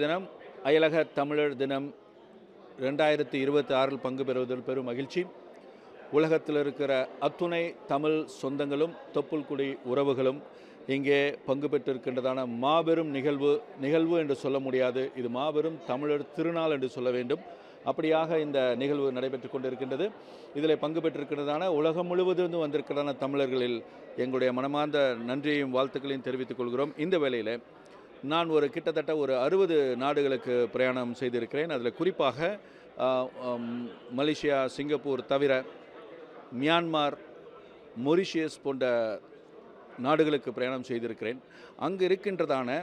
தினம் அயலக தமிழர் தினம் 2026 பங்கு பெறுவதில் பெரும் மகிழ்ச்சி. உலகத்தில் இருக்கிற அத்துணை தமிழ் சொந்தங்களும் தொப்புள்குடி உறவுகளும் இங்கே பங்கு பெற்றிருக்கின்றதான மாபெரும் நிகழ்வு என்று சொல்ல முடியாது. இது மாபெரும் தமிழர் திருநாள் என்று சொல்ல வேண்டும். அப்படியாக இந்த நிகழ்வு நடைபெற்று கொண்டிருக்கின்றது. இதில் பங்கு பெற்றிருக்கிறதான உலகம் முழுவதும் வந்திருக்கிறதான தமிழர்களில் எங்களுடைய மனமார்ந்த நன்றியையும் வாழ்த்துக்களையும் தெரிவித்துக் கொள்கிறோம். இந்த வேளையில் நான் கிட்டத்தட்ட 60 நாடுகளுக்கு பிரயாணம் செய்திருக்கிறேன். அதில் குறிப்பாக மலேசியா, சிங்கப்பூர் தவிர மியான்மார், மொரிஷியஸ் போன்ற நாடுகளுக்கு பிரயாணம் செய்திருக்கிறேன். அங்கு இருக்கின்றதான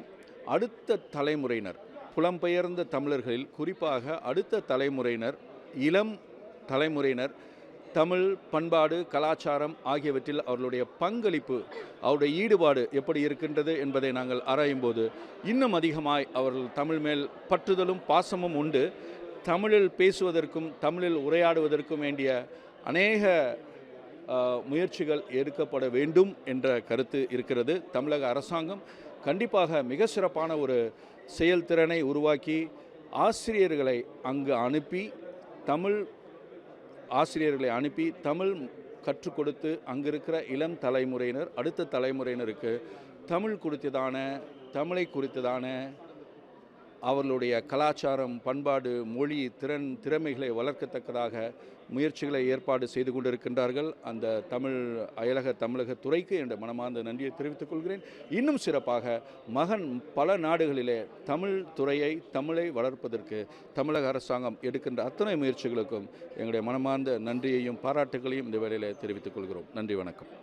அடுத்த தலைமுறையினர், புலம்பெயர்ந்த தமிழர்களில் குறிப்பாக அடுத்த தலைமுறையினர், இளம் தலைமுறையினர் தமிழ் பண்பாடு, கலாச்சாரம் ஆகியவற்றில் அவர்களுடைய பங்களிப்பு, அவருடைய ஈடுபாடு எப்படி இருக்கின்றது என்பதை நாங்கள் ஆராயும்போது இன்னும் அதிகமாய் அவர்கள் தமிழ் மேல் பற்றுதலும் பாசமும் உண்டு. தமிழில் பேசுவதற்கும் தமிழில் உரையாடுவதற்கும் வேண்டிய அநேக முயற்சிகள் எடுக்கப்பட வேண்டும் என்ற கருத்து இருக்கிறது. தமிழக அரசாங்கம் கண்டிப்பாக மிக சிறப்பான ஒரு செயல்திறனை உருவாக்கி ஆசிரியர்களை அங்கு அனுப்பி தமிழ் கற்றுக் கொடுத்து அங்கு இருக்கிற இளம் தலைமுறையினர், அடுத்த தலைமுறையினருக்கு தமிழை குறித்ததான அவர்களுடைய கலாச்சாரம், பண்பாடு, மொழி, திறமைகளை வளர்க்கத்தக்கதாக முயற்சிகளை ஏற்பாடு செய்து கொண்டிருக்கின்றார்கள். அந்த அயலக தமிழக துறைக்கு என்ற மனமார்ந்த நன்றியை தெரிவித்துக் கொள்கிறேன். இன்னும் சிறப்பாக பல நாடுகளிலே தமிழை வளர்ப்பதற்கு தமிழக அரசாங்கம் எடுக்கின்ற அத்தனை முயற்சிகளுக்கும் எங்களுடைய மனமார்ந்த நன்றியையும் பாராட்டுகளையும் இந்த வேளையில் தெரிவித்துக் கொள்கிறோம். நன்றி, வணக்கம்.